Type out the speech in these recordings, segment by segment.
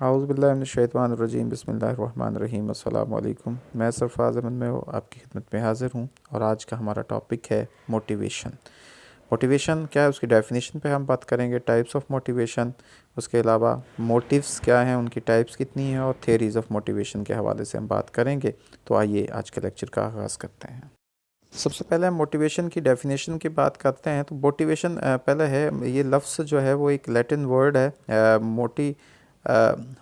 औज़ुबिल्लाहिमिनश्शैतानिर्रजीम बिस्मिल्लाहिर्रहमानिर्रहीम अस्सलामु अलैकुम। मैं सरफ़राज़ अहमद में आपकी खिदमत में हाज़िर हूँ और आज का हमारा टॉपिक है मोटिवेशन। मोटिवेशन क्या है, उसकी डेफिनेशन पे हम बात करेंगे, टाइप्स ऑफ मोटिवेशन, उसके अलावा मोटिव्स क्या हैं, उनकी टाइप्स कितनी हैं, और थियरीज़ ऑफ मोटिवेशन के हवाले से हम बात करेंगे। तो आइए आज के लेक्चर का आगाज़ करते हैं। सबसे पहले हम मोटिवेशन की डेफिनेशन की बात करते हैं। तो मोटिवेशन पहले है, ये लफ्ज़ जो है वो एक लैटिन वर्ड है,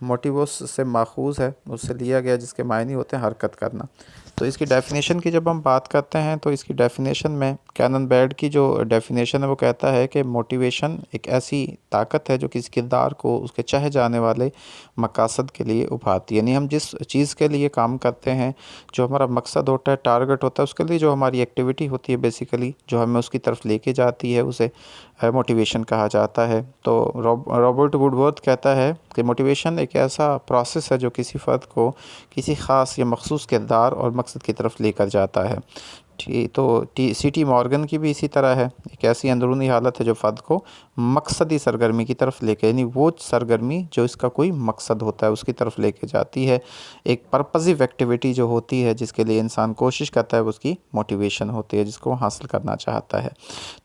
मोटिवोस से माखूज़ है, उससे लिया गया, जिसके मायने होते हैं हरकत करना। तो इसकी डेफिनेशन की जब हम बात करते हैं तो इसकी डेफिनेशन में कैनन बैड की जो डेफिनेशन है वो कहता है कि मोटिवेशन एक ऐसी ताकत है जो किसी किरदार को उसके चाहे जाने वाले मकसद के लिए उभारती है। यानी हम जिस चीज़ के लिए काम करते हैं, जो हमारा मकसद होता है, टारगेट होता है, उसके लिए जो हमारी एक्टिविटी होती है बेसिकली, जो हमें उसकी तरफ लेके जाती है, उसे मोटिवेशन कहा जाता है। तो रॉबर्ट वुडवर्थ कहता है कि मोटिवेशन एक ऐसा प्रोसेस है जो किसी फ़र्द को किसी ख़ास या मखसूस किरदार और मकसद की तरफ लेकर जाता है। सी.टी. मॉर्गन की भी इसी तरह है। एक ऐसी अंदरूनी हालत है जो फ़र्द को मकसदी सरगर्मी की तरफ लेके, यानी वो सरगर्मी जो इसका कोई मकसद होता है उसकी तरफ लेके जाती है। एक पर्पसिव एक्टिविटी जो होती है जिसके लिए इंसान कोशिश करता है, उसकी मोटिवेशन होती है, जिसको वो हासिल करना चाहता है।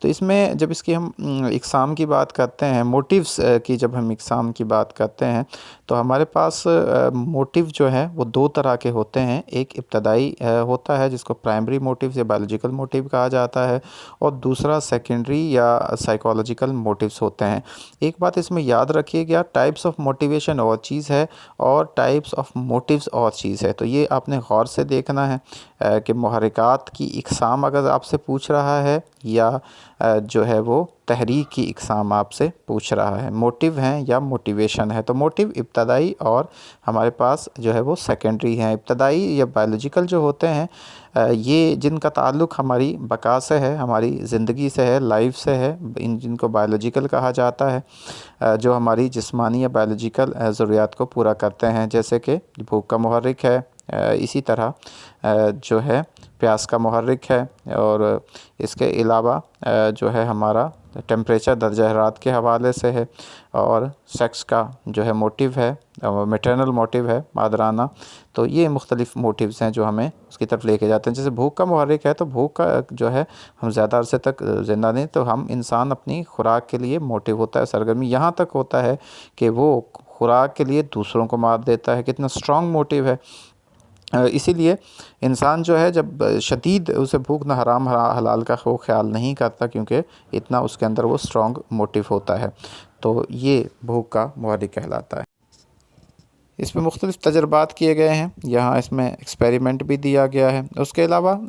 तो इसमें जब इसकी हम इक़साम की बात करते हैं, मोटिव्स की जब हम इक़साम की बात करते हैं, तो हमारे पास मोटिव जो है वो दो तरह के होते हैं। एक इब्तदाई होता है जिसको प्राइमरी मोटिव या बायोलॉजिकल मोटिव कहा जाता है, और दूसरा सेकेंडरी या साइकोलॉजिकल मोटिव्स होते हैं। एक बात इसमें याद रखिएगा, टाइप्स ऑफ मोटिवेशन और चीज़ है और टाइप्स ऑफ मोटिव्स और चीज़ है। तो ये आपने गौर से देखना है कि मुहर्रिकात की इक़साम अगर आपसे पूछ रहा है या जो है वो तहरीक की इक़साम आपसे पूछ रहा है, मोटिव हैं या मोटिवेशन है। तो मोटिव इब्तदाई और हमारे पास जो है वो सेकेंडरी हैं। इब्तदाई या बायोलॉजिकल जो होते हैं, ये जिनका ताल्लुक़ हमारी बका से है, हमारी ज़िंदगी से है, लाइफ से है, जिनको बायोलॉजिकल कहा जाता है, जो हमारी जिस्मानी या बायोलॉजिकल ज़रूरियात को पूरा करते हैं, जैसे कि भूख का मुहर्रिक है, इसी तरह जो है प्यास का मुहर्रिक है, और इसके अलावा जो है हमारा टेम्परेचर दर्जा हरारत के हवाले से है, और सेक्स का जो है मोटिव है, मैटरनल मोटिव है, मादराना। तो ये मुख्तलिफ़ मोटिव्स हैं जो हमें उसकी तरफ लेके जाते हैं। जैसे भूख का मुहर्रिक है, तो भूख का जो है हम ज़्यादा अरसे तक ज़िंदा नहीं, तो हम इंसान अपनी खुराक के लिए मोटिव होता है, सरगर्मी यहाँ तक होता है कि वो खुराक के लिए दूसरों को मार देता है। कितना स्ट्रॉन्ग मोटिव है। इसीलिए इंसान जो है जब शदीद उसे भूख न हराम हलाल का वो ख्याल नहीं करता, क्योंकि इतना उसके अंदर वो स्ट्रॉन्ग मोटिव होता है। तो ये भूख का मुहर्रिक कहलाता है। इसमें मुख्तलिफ़ तजर्बात किए गए हैं, यहाँ इसमें एक्सपेरिमेंट भी दिया गया है। उसके अलावा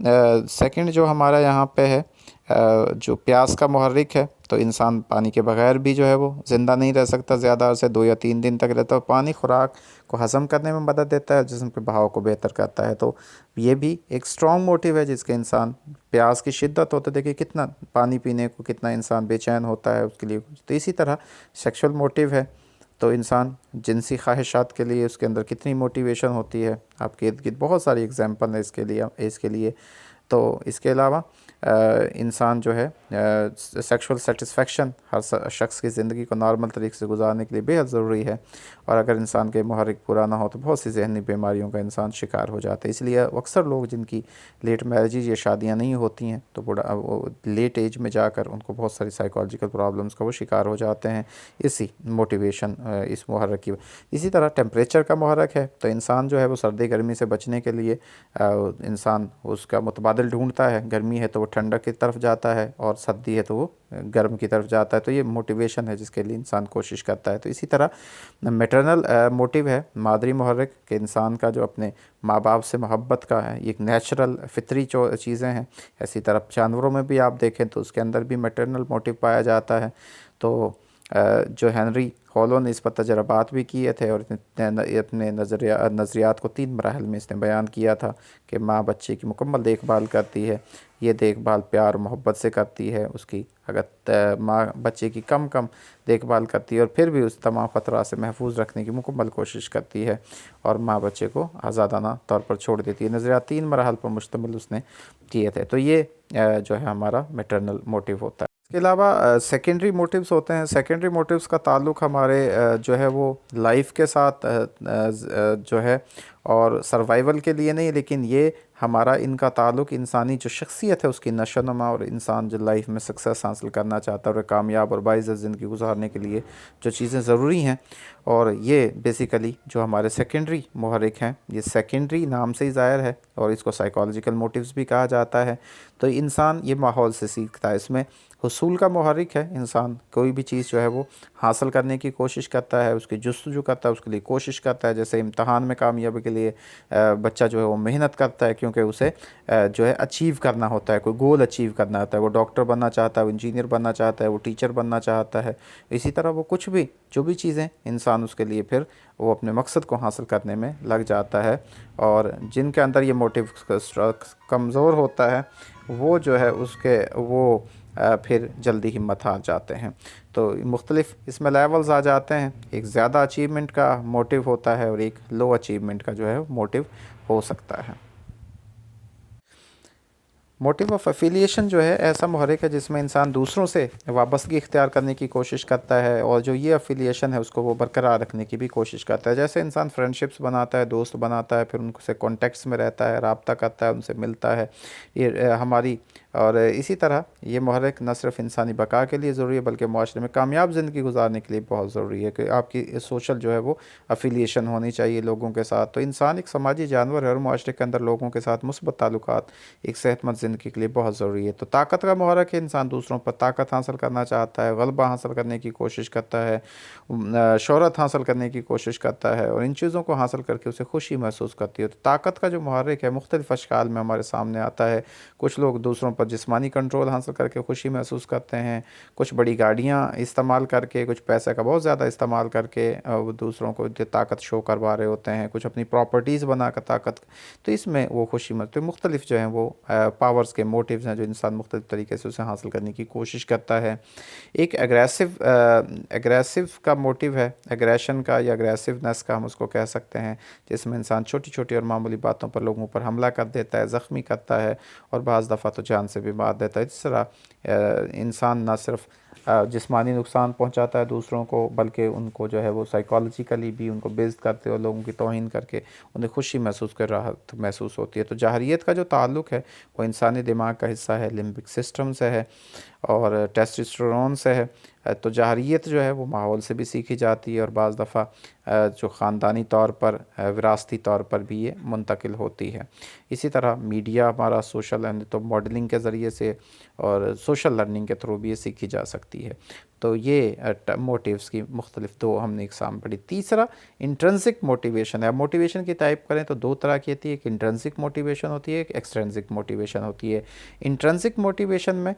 सेकंड जो हमारा यहाँ पे है, जो प्यास का मुहर्रिक है, तो इंसान पानी के बग़ैर भी जो है वो ज़िंदा नहीं रह सकता, ज़्यादा से 2 या 3 दिन तक रहता है। पानी खुराक को हज़म करने में मदद देता है, जिस्म के बहाव को बेहतर करता है। तो ये भी एक स्ट्रॉन्ग मोटिव है जिसके इंसान, प्यास की शिद्दत होती है, देखिए कितना पानी पीने को कितना इंसान बेचैन होता है उसके लिए। तो इसी तरह सेक्शुअल मोटिव है, तो इंसान जिनसी ख्वाहिशात के लिए उसके अंदर कितनी मोटिवेशन होती है। आपके इर्द गिर्द बहुत सारी एग्जांपल है इसके लिए। तो इसके अलावा इंसान जो है सेक्सुअल सेटिस्फेक्शन हर शख्स की ज़िंदगी को नॉर्मल तरीके से गुजारने के लिए बेहद ज़रूरी है, और अगर इंसान के मुहर्रिक पूरा ना हो तो बहुत सी जहनी बीमारियों का इंसान शिकार हो जाता है। इसलिए अक्सर लोग जिनकी लेट मैरिजेज या शादियाँ नहीं होती हैं, तो बड़ा वो लेट एज में जाकर उनको बहुत सारी साइकोलॉजिकल प्रॉब्लम्स का वो शिकार हो जाते हैं, इसी मोटिवेशन इस मुहर्रिक की। इसी तरह टेम्परेचर का मुहर्रिक है, तो इंसान जो है वो सर्दी गर्मी से बचने के लिए इंसान उसका मुतबादिल ढूंढता है। गर्मी है तो वो ठंडक की तरफ जाता है, और सर्दी है तो वो गर्म की तरफ जाता है। तो ये मोटिवेशन है जिसके लिए इंसान कोशिश करता है। तो इसी तरह मैटरनल मोटिव है, मादरी मुहर्रिक, कि इंसान का जो अपने माँ बाप से मोहब्बत का है, ये एक नेचुरल फितरी चीज़ें हैं। इसी तरह जानवरों में भी आप देखें तो उसके अंदर भी मैटरनल मोटिव पाया जाता है। तो जो हेनरी हॉलो ने इस पर तजर्बात भी किए थे, और अपने नज़रियात को 3 मराहल में इसने बयान किया था कि माँ बच्चे की मुकम्मल देखभाल करती है। ये देखभाल प्यार मोहब्बत से करती है। उसकी अगर माँ बच्चे की कम देखभाल करती है, और फिर भी उस तमाम ख़तरा से महफूज रखने की मुकम्मल कोशिश करती है, और माँ बच्चे को आज़ादाना तौर पर छोड़ देती है। नज़रियात 3 मराहल पर मुश्तमिल उसने किए थे। तो ये जो है हमारा मैटरनल मोटिव होता है। इसके अलावा सेकेंडरी मोटिव्स होते हैं। सेकेंडरी मोटिव्स का ताल्लुक़ हमारे जो है वो लाइफ के साथ जो है और सर्वाइवल के लिए नहीं, लेकिन ये हमारा इनका ताल्लुक़ इंसानी जो शख्सियत है उसकी नशोनुमा और इंसान जो लाइफ में सक्सेस हासिल करना चाहता है और कामयाब और बाइज़्ज़त ज़िंदगी गुजारने के लिए जो चीज़ें ज़रूरी हैं, और ये बेसिकली जो हमारे सेकेंडरी मुहर्रिक हैं, ये सेकेंडरी नाम से ही ज़ाहिर है और इसको साइकोलॉजिकल मोटिव्स भी कहा जाता है। तो इंसान ये माहौल से सीखता है। इसमें हुसूल का मुहर्रिक है, इंसान कोई भी चीज़ जो है वो हासिल करने की कोशिश करता है, उसकी जुस्तजू करता है, उसके लिए कोशिश करता है। जैसे इम्तहान में कामयाबी के लिए बच्चा जो है वो मेहनत करता है, क्योंकि उसे जो है अचीव करना होता है, कोई गोल अचीव करना होता है। वो डॉक्टर बनना चाहता है, वो इंजीनियर बनना चाहता है, वो टीचर बनना चाहता है। इसी तरह वो कुछ भी जो भी चीज़ें इंसान उसके लिए फिर वो अपने मकसद को हासिल करने में लग जाता है। और जिनके अंदर ये मोटिव कमज़ोर होता है वो जो है उसके वो फिर जल्दी हिम्मत हार जाते हैं। तो मुख्तलिफ़ इसमें लेवल्स आ जाते हैं। एक ज़्यादा अचीवमेंट का मोटिव होता है और एक लो अचीवमेंट का जो है मोटिव हो सकता है। मोटिव ऑफ एफिलिएशन जो है ऐसा मुहर्रिक है जिसमें इंसान दूसरों से वाबस्तगी इख्तियार करने की कोशिश करता है, और जो ये एफिलिएशन है उसको वो बरकरार रखने की भी कोशिश करता है। जैसे इंसान फ्रेंडशिप्स बनाता है, दोस्त बनाता है, फिर उनसे कॉन्टेक्ट्स में रहता है, रब्ता करता है, उनसे मिलता है, ये हमारी और इसी तरह ये मुहर्रिक न सिर्फ इंसानी बका के लिए ज़रूरी है बल्कि माशरे में कामयाब ज़िंदगी गुजारने के लिए बहुत ज़रूरी है कि आपकी सोशल जो है वो अफिलिएशन होनी चाहिए लोगों के साथ। तो इंसान एक समाजी जानवर है और माशरे के अंदर लोगों के साथ मुस्बत ताल्लुकात एक सेहतमंद ज़िंदगी के लिए बहुत ज़रूरी है। तो ताकत का मुहर्रिक है, इंसान दूसरों पर ताकत हासिल करना चाहता है, गलबा हासिल करने की कोशिश करता है, शोहरत हासिल करने की कोशिश करता है, और इन चीज़ों को हासिल करके उसे खुशी महसूस करती है। तो ताकत का जो मुहर्रिक है मुख्तलिफ़ अशकाल में हमारे सामने आता है। कुछ लोग दूसरों पर जिस्मानी कंट्रोल हासिल करके खुशी महसूस करते हैं, कुछ बड़ी गाड़ियाँ इस्तेमाल करके, कुछ पैसे का बहुत ज़्यादा इस्तेमाल करके वो दूसरों को ताकत शो करवा रहे होते हैं, कुछ अपनी प्रॉपर्टीज़ बना कर ताकत, तो इसमें वो खुशी मिलती है। मुख्तलिफ जो हैं वो पावर्स के मोटिव्स हैं जो इंसान मुख्तलिफ तरीके से उसे हासिल करने की कोशिश करता है। एक एग्रेसिव का मोटिव है, एग्रेशन का या एग्रेसिवनेस का हम उसको कह सकते हैं, जिसमें इंसान छोटी छोटी और मामूली बातों पर लोगों पर हमला कर देता है, ज़ख्मी करता है और बाज़ दफ़ा तो जान से भी मार देता है। इस तरह इंसान न सिर्फ जिस्मानी नुकसान पहुंचाता है दूसरों को, बल्कि उनको जो है वो साइकोलॉजिकली भी उनको बेइज्जत करते और लोगों की तौहीन करके उन्हें खुशी महसूस कर राहत महसूस होती है। तो जहरियत का जो ताल्लुक़ है वो इंसानी दिमाग का हिस्सा है, लिम्बिक सिस्टम से है और टेस्टोस्टेरोन से है। तो जहरियत जो है वो माहौल से भी सीखी जाती है और बाज़ दफ़ा जो ख़ानदानी तौर पर विरासती तौर पर भी ये मुंतकिल होती है। इसी तरह मीडिया हमारा सोशल है, तो मॉडलिंग के ज़रिए से और सोशल लर्निंग के थ्रू भी ये सीखी जा सकती है। तो ये मोटिव्स की मुख्तलिफ दो हमने इकसाम पढ़ी। तीसरा इंट्रिंसिक मोटिवेशन है। मोटिवेशन की टाइप करें तो दो तरह की होती है, एक इंट्रिंसिक मोटिवेशन होती है, एक एक्सट्रिंसिक मोटिवेशन होती है। इंट्रिंसिक मोटिवेशन में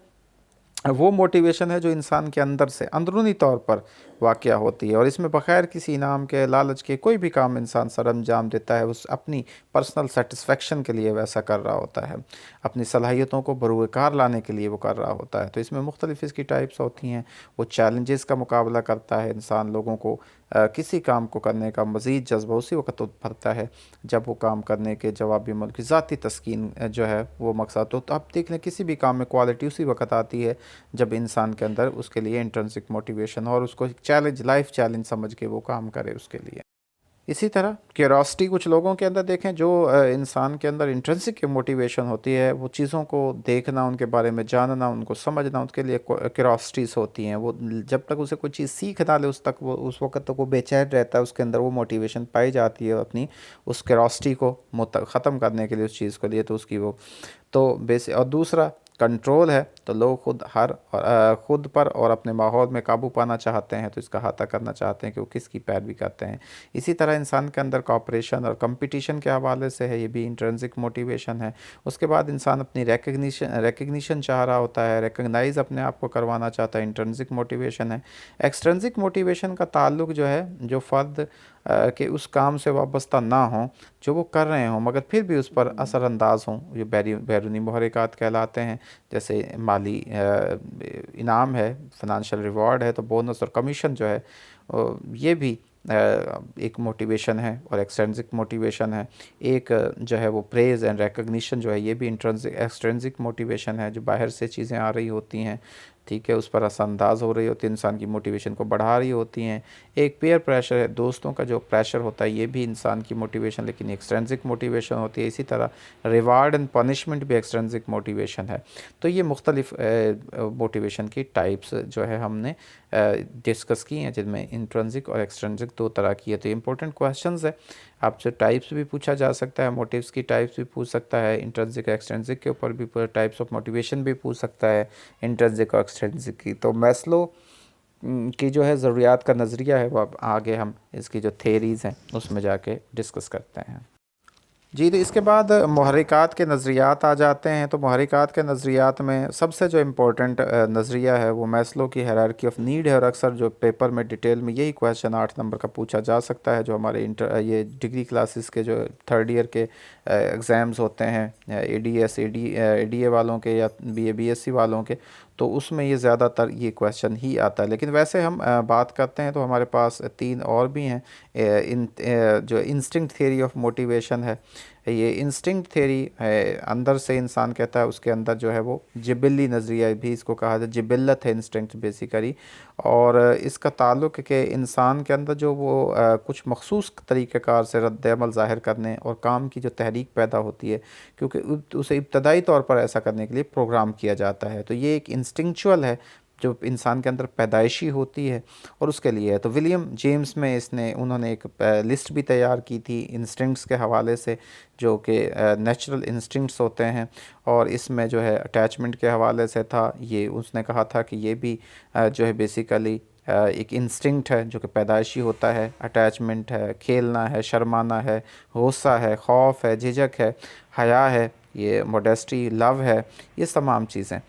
वो मोटिवेशन है जो इंसान के अंदर से अंदरूनी तौर पर वाक़या होती है और इसमें बग़ैर किसी इनाम के, लालच के कोई भी काम इंसान सरअंजाम देता है उस अपनी पर्सनल सेटिस्फेक्शन के लिए वैसा कर रहा होता है, अपनी सलाहियतों को बरूए कार लाने के लिए वो कर रहा होता है। तो इसमें मुख्तलिफ़ इसकी टाइप्स होती हैं। वो चैलेंजेस का मुकाबला करता है, इंसान लोगों को किसी काम को करने का मज़ीद जज्बा उसी वक्त भरता है जब वो काम करने के जवाबी अमल की ज़ाती तस्कीन जो है वो मकसद। तो आप देख लें किसी भी काम में क्वालिटी उसी वक्त आती है जब इंसान के अंदर उसके लिए इंट्रिंसिक मोटिवेशन और उसको एक चैलेंज, लाइफ चैलेंज समझ के वो काम करे उसके लिए। इसी तरह क्यूरोसिटी कुछ लोगों के अंदर देखें, जो इंसान के अंदर इंट्रिंसिक मोटिवेशन होती है, वो चीज़ों को देखना, उनके बारे में जानना, उनको समझना, उसके लिए क्यूरोसिटीज़ होती हैं। वो जब तक उसे कोई चीज़ सीख ना ले उस तक वो उस वक्त तक वो बेचैन रहता है, उसके अंदर वो मोटिवेशन पाई जाती है अपनी उस क्यूरोसिटी को ख़त्म करने के लिए उस चीज़ को लिए। तो उसकी वो तो बेसिक। और दूसरा कंट्रोल है, तो लोग खुद पर और अपने माहौल में काबू पाना चाहते हैं, तो इसका अहाता करना चाहते हैं कि वो किसकी पैरवी करते हैं। इसी तरह इंसान के अंदर कॉपरेशन और कंपटीशन के हवाले से है, ये भी इंट्रिंसिक मोटिवेशन है। उसके बाद इंसान अपनी रिकग्निशन चाह रहा होता है, रिकग्नाइज अपने आप को करवाना चाहता है, इंट्रिंसिक मोटिवेशन है। एक्सट्रिंसिक मोटिवेशन का ताल्लुक जो है जो फ़र्द कि उस काम से वाबस्ता ना हों जो वो कर रहे हों मगर फिर भी उस पर असरअंदाज हों, ये बैरूनी मुहर्रिकात कहलाते हैं। जैसे माली इनाम है, फ़ाइनेंशियल रिवॉर्ड है, तो बोनस और कमीशन जो है ये भी एक मोटिवेशन है और एक्सट्रिंसिक मोटिवेशन है। एक जो है वो प्रेज़ एंड रिकग्निशन जो है ये भी एक्सट्रिंसिक मोटिवेशन है, जो बाहर से चीज़ें आ रही होती हैं, ठीक है, उस पर असरअंदाज हो रही होती है, इंसान की मोटिवेशन को बढ़ा रही होती हैं। एक पीयर प्रेशर है, दोस्तों का जो प्रेशर होता है ये भी इंसान की मोटिवेशन, लेकिन एक्सट्रिंसिक मोटिवेशन होती है। इसी तरह रिवार्ड एंड पनिशमेंट भी एक्सट्रिंसिक मोटिवेशन है। तो ये मुख्तलिफ मोटिवेशन की टाइप्स जो है हमने डिस्कस की हैं, जिनमें इंट्रिंसिक और एक्सट्रिंसिक दो तरह की है। तो इंपॉर्टेंट क्वेश्चंस है, आपसे टाइप्स भी पूछा जा सकता है, मोटिव्स की टाइप्स भी पूछ सकता है, इंट्रिंसिक एक्सट्रिंसिक के ऊपर भी टाइप्स ऑफ मोटिवेशन भी पूछ सकता है, इंट्रिंसिक और एक्सट्रिंसिक की। तो मैस्लो की जो है ज़रूरियात का नज़रिया है वो अब आगे हम इसकी जो थेरीज़ हैं उसमें जाके डिस्कस करते हैं। जी, तो इसके बाद मुहर्रिकात के नज़रियात आ जाते हैं। तो मुहर्रिकात के नज़रियात में सबसे जो इम्पोर्टेंट नज़रिया है वो मैस्लो की हायरार्की ऑफ नीड है, और अक्सर जो पेपर में डिटेल में यही क्वेश्चन 8 नंबर का पूछा जा सकता है। जो हमारे ये डिग्री क्लासेस के जो थर्ड ईयर के एग्ज़ाम्स होते हैं, ADS ADA वालों के या BA BSc वालों के, तो उसमें ये ज़्यादातर ये क्वेश्चन ही आता है। लेकिन वैसे हम बात करते हैं तो हमारे पास 3 और भी हैं। जो इंस्टिंक्ट थ्योरी ऑफ मोटिवेशन है, ये इंस्टिंक्ट थ्योरी है, अंदर से इंसान कहता है, उसके अंदर जो है वो जिबिल्ली नज़रिया भी इसको कहा जाता है, जिबिल्लत है इंस्टिंक्ट बेसिकली। और इसका ताल्लुक़ के इंसान के अंदर जो वो कुछ मखसूस तरीक़ेकार से रद्द-ए-अमल ज़ाहिर करने और काम की जो तहरीक पैदा होती है, क्योंकि उसे इब्तदाई तौर पर ऐसा करने के लिए प्रोग्राम किया जाता है। तो ये एक इंस्टिंक्चुअल है जो इंसान के अंदर पैदाइशी होती है और उसके लिए है। तो विलियम जेम्स में उन्होंने एक लिस्ट भी तैयार की थी इंस्टिंक्ट्स के हवाले से, जो कि नेचुरल इंस्टिंक्ट्स होते हैं, और इसमें जो है अटैचमेंट के हवाले से था। ये उसने कहा था कि ये भी जो है बेसिकली एक इंस्टिंक्ट है जो कि पैदाइशी होता है। अटैचमेंट है, खेलना है, शर्माना है, गुस्सा है, खौफ है, झिझक है, हया है, ये मोडेस्टी, लव है, ये तमाम चीज़ें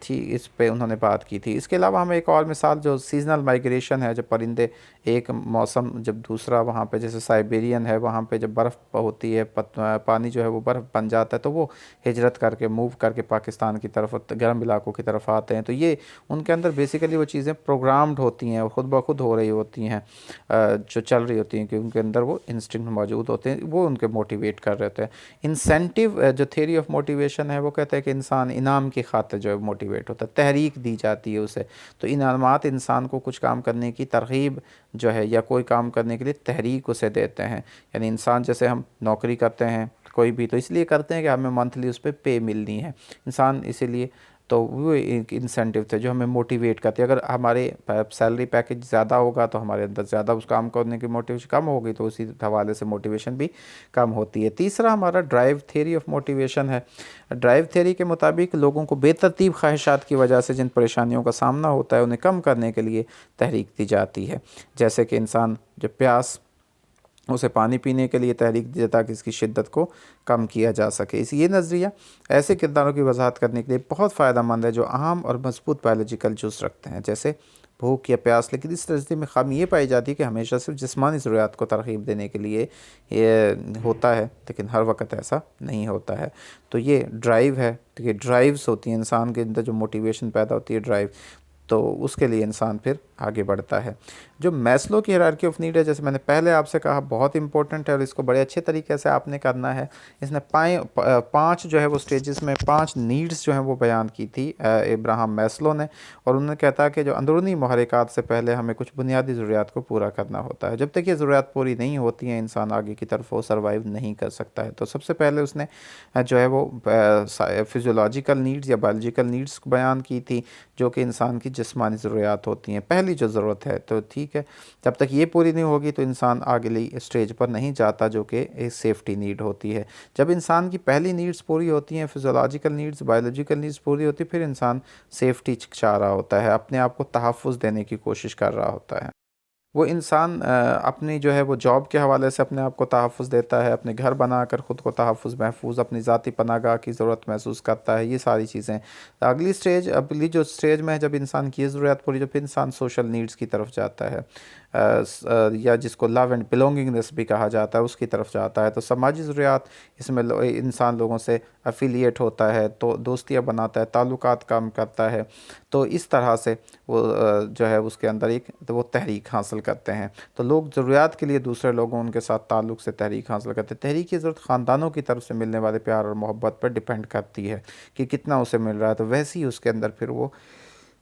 थी, इस पे उन्होंने बात की थी। इसके अलावा हमें एक और मिसाल जो सीजनल माइग्रेशन है, जब परिंदे एक मौसम जब दूसरा, वहाँ पे जैसे साइबेरियन है, वहाँ पे जब बर्फ़ होती है, पानी जो है वो बर्फ़ बन जाता है, तो वो हिजरत करके मूव करके पाकिस्तान की तरफ गर्म इलाकों की तरफ आते हैं। तो ये उनके अंदर बेसिकली वो चीज़ें प्रोग्राम्ड होती हैं, ख़ुद ब खुद हो रही होती हैं, जो चल रही होती हैं, कि उनके अंदर वो इंस्टिंक्ट मौजूद होते हैं, वो उनके मोटिवेट कर रहे होते हैं। इंसेंटिव जो थ्योरी ऑफ मोटिवेशन है वो कहता है कि इंसान इनाम की खातिर जो है मोटिवेट होता है, तहरीक दी जाती है उसे। तो इनामात इंसान को कुछ काम करने की तरगीब जो है, या कोई काम करने के लिए तहरीक उसे देते हैं। यानी इंसान, जैसे हम नौकरी करते हैं कोई भी, तो इसलिए करते हैं कि हमें मंथली उस पर पे मिलनी है, इंसान इसीलिए। तो वो एक इंसेंटिव थे जो हमें मोटिवेट करते हैं। अगर हमारे सैलरी पैकेज ज़्यादा होगा तो हमारे अंदर ज़्यादा उस काम करने की मोटिवेशन कम होगी, तो उसी हवाले से मोटिवेशन भी कम होती है। तीसरा हमारा ड्राइव थ्योरी ऑफ मोटिवेशन है। ड्राइव थ्योरी के मुताबिक लोगों को बेतरतीब ख्वाहिशात की वजह से जिन परेशानियों का सामना होता है उन्हें कम करने के लिए तहरीक दी जाती है। जैसे कि इंसान जब प्यास, उसे पानी पीने के लिए तहरीक दी ताकि इसकी शिद्दत को कम किया जा सके। ये नज़रिया ऐसे किरदारों की वजाहत करने के लिए बहुत फ़ायदेमंद है जो अहम और मजबूत बायोलॉजिकल जुज़ रखते हैं, जैसे भूख या प्यास। लेकिन इस नज़रिए में खामी ये पाई जाती है कि हमेशा सिर्फ जिस्मानी ज़रूरियात को तरगीब देने के लिए ये होता है, लेकिन हर वक्त ऐसा नहीं होता है। तो ये ड्राइव है, तो ये ड्राइव्स होती हैं इंसान के अंदर, जो मोटिवेशन पैदा होती है ड्राइव, तो उसके लिए इंसान फिर आगे बढ़ता है। जो मैस्लो की हायरार्की ऑफ नीड है, जैसे मैंने पहले आपसे कहा, बहुत इंपॉर्टेंट है और इसको बड़े अच्छे तरीके से आपने करना है। इसने 5 जो है वो स्टेजेस में 5 नीड्स जो हैं वो बयान की थी इब्राहम मैस्लो ने, और उन्होंने कहता कि जो अंदरूनी मुहर्रिकात से पहले हमें कुछ बुनियादी ज़रूरियात को पूरा करना होता है। जब तक ये ज़रूरियात पूरी नहीं होती हैं, इंसान आगे की तरफ वो सर्वाइव नहीं कर सकता है। तो सबसे पहले उसने जो है वो फिज़ियोलॉजिकल नीड्स या बायोलॉजिकल नीड्स को बयान की थी, जो कि इंसान की जिस्मानी ज़रूरियात होती हैं, पहली जो ज़रूरत है। तो ठीक है, जब तक ये पूरी नहीं होगी तो इंसान अगली स्टेज पर नहीं जाता, जो कि एक सेफ्टी नीड होती है। जब इंसान की पहली नीड्स पूरी होती हैं, फिज़ियोलॉजिकल नीड्स, बायोलॉजिकल नीड्स पूरी होती है, फिर इंसान सेफ्टी चाह रहा होता है, अपने आप को तहफ़्फ़ुज़ देने की कोशिश कर रहा होता है। वो इंसान अपनी जो है वो जॉब के हवाले से अपने आप को तहफ़्फ़ुज़ देता है, अपने घर बनाकर ख़ुद को तहफ़्फ़ुज़ महफूज, अपनी ज़ाती पनाहगाह की ज़रूरत महसूस करता है, ये सारी चीज़ें। अगली जो स्टेज में है, जब इंसान की ये ज़रूरत पूरी, जब फिर इंसान सोशल नीड्स की तरफ जाता है, या जिसको लव एंड बिलोंगिंगनेस भी कहा जाता है, उसकी तरफ जाता है। तो समाजी ज़रूरियात, इसमें इंसान लोगों से अफिलिएट होता है, तो दोस्तियाँ बनाता है, ताल्लुकात काम करता है। तो इस तरह से वो जो है उसके अंदर एक तो वो तहरीक हासिल करते हैं। तो लोग ज़रूरियात के लिए दूसरे लोगों उनके साथ ताल्लुक़ से तहरीक हासिल करते हैं। तहरीक की ज़रूरत ख़ानदानों की तरफ से मिलने वाले प्यार और मोहब्बत पर डिपेंड करती है कि कितना उसे मिल रहा है, तो वैसे ही उसके अंदर फिर वो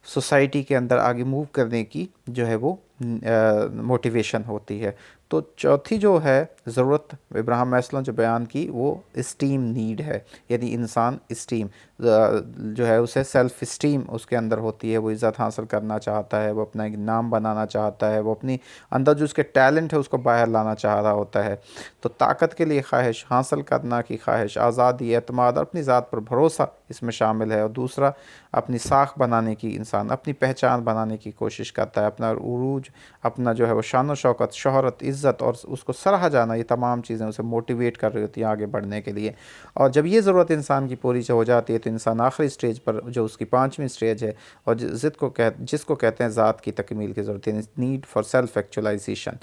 सोसाइटी के अंदर आगे मूव करने की जो है वो मोटिवेशन होती है। तो चौथी जो है ज़रूरत इब्राहिम मैस्लो जो बयान की, वो इस्टीम नीड है। यदि इंसान इस्टीम जो है उसे सेल्फ इस्टीम उसके अंदर होती है, वो इज़्ज़त हासिल करना चाहता है, वो अपना एक नाम बनाना चाहता है, वो अपनी अंदर जो उसके टैलेंट है उसको बाहर लाना चाह रहा होता है। तो ताकत के लिए ख्वाहिश, हासिल करना की ख्वाहिश, आज़ादी, एतमाद और अपनी ज़ात पर भरोसा इसमें शामिल है। और दूसरा, अपनी साख बनाने की, इंसान अपनी पहचान बनाने की कोशिश करता है, अपना उरूज, अपना जो है वो शान शौकत, शोहरत, इज़्ज़त और उसको सराहा जाना, ये तमाम चीज़ें उसे मोटिवेट कर रही होती हैं आगे बढ़ने के लिए। और जब ये ज़रूरत इंसान की पूरी हो जाती है तो इंसान आखिरी स्टेज पर, जो उसकी पाँचवीं स्टेज है और जिसको कहते हैं ज़ात की तकमील की ज़रूरत, यानी नीड फॉर सेल्फ एक्चुअलाइजेशन।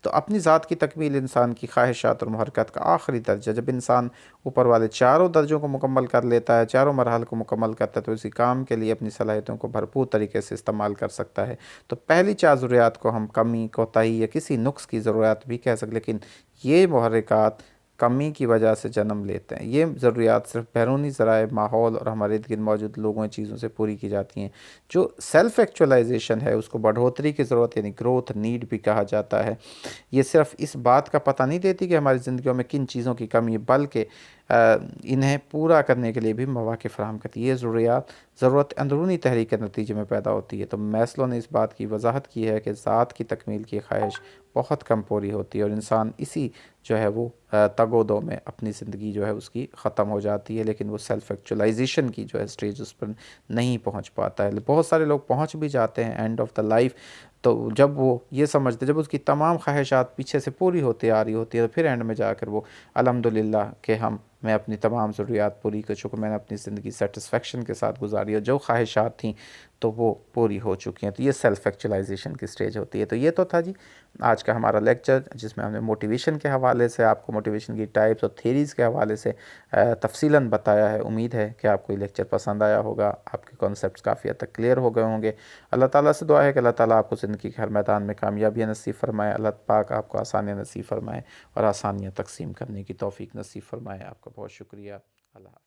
तो अपनी ज़ात की तकमील इंसान की ख्वाहिशात और महरकत का आखिरी दर्जा, जब इंसान ऊपर वाले चारों दर्जों को मुकम्मल कर लेता है, चारों मरहल को मुकम्मल करता है, तो इसी काम के लिए अपनी सलाहियतों को भरपूर तरीके से इस्तेमाल कर सकता है। तो पहली चार ज़रूरियात को हम कमी, कोताही या किसी नुक्स की ज़रूरियात भी कह सकते, लेकिन ये महर्रिकात कमी की वजह से जन्म लेते हैं। ये ज़रूरियात सिर्फ बैरूनी ज़राए, माहौल और हमारे इर्द गिर्द मौजूद लोगों चीज़ों से पूरी की जाती हैं। जो सेल्फ़ एक्चुअलाइजेशन है उसको बढ़ोतरी की ज़रूरत, यानी ग्रोथ नीड भी कहा जाता है। ये सिर्फ इस बात का पता नहीं देती कि हमारी ज़िंदगियों में किन चीज़ों की कमी है, बल्कि इन्हें पूरा करने के लिए भी मौक़े फ़राहम करती है। ये ज़रूरत अंदरूनी तहरीक के नतीजे में पैदा होती है। तो मैस्लो ने इस बात की वजाहत की है कि ज़ात की तकमील की ख्वाहिश बहुत कम पूरी होती है और इंसान इसी जो है वो तगोदो में अपनी ज़िंदगी जो है उसकी ख़त्म हो जाती है, लेकिन वो सेल्फ़ एक्चुअलाइजेशन की जो है स्टेज उस पर नहीं पहुंच पाता है। बहुत सारे लोग पहुंच भी जाते हैं एंड ऑफ़ द लाइफ, तो जब वो ये समझते, जब उसकी तमाम ख्वाहिशात पीछे से पूरी होती आ रही होती है, तो फिर एंड में जाकर वो अल्हम्दुलिल्लाह कि मैं अपनी तमाम ज़रूरियात पूरी कर चुका, मैंने अपनी ज़िंदगी सेटिस्फेक्शन के साथ गुजारी और जो ख्वाहिशात थी तो वो पूरी हो चुकी हैं। तो ये सेल्फ़ एक्चुअलाइजेशन की स्टेज होती है। तो ये तो था जी आज का हमारा लेक्चर, जिसमें हमने मोटिवेशन के हवाले से आपको मोटिवेशन की टाइप्स और थेरीज़ के हवाले से तफसीलन बताया है। उम्मीद है कि आपको ये लेक्चर पसंद आया होगा, आपके कॉन्सेप्ट्स काफ़ी हद तक क्लियर हो गए होंगे। अल्लाह ताला से दुआ है कि अल्लाह ताला आपको ज़िंदगी के हर मैदान में कामयाबियाँ नसीब फ़रमाए, अल्लाह पाक आपको आसानियाँ नसीब फ़रमाए और आसानियाँ तकसीम करने की तौफ़ीक नसीब फ़रमाए। आपका बहुत शुक्रिया। अल्लाह।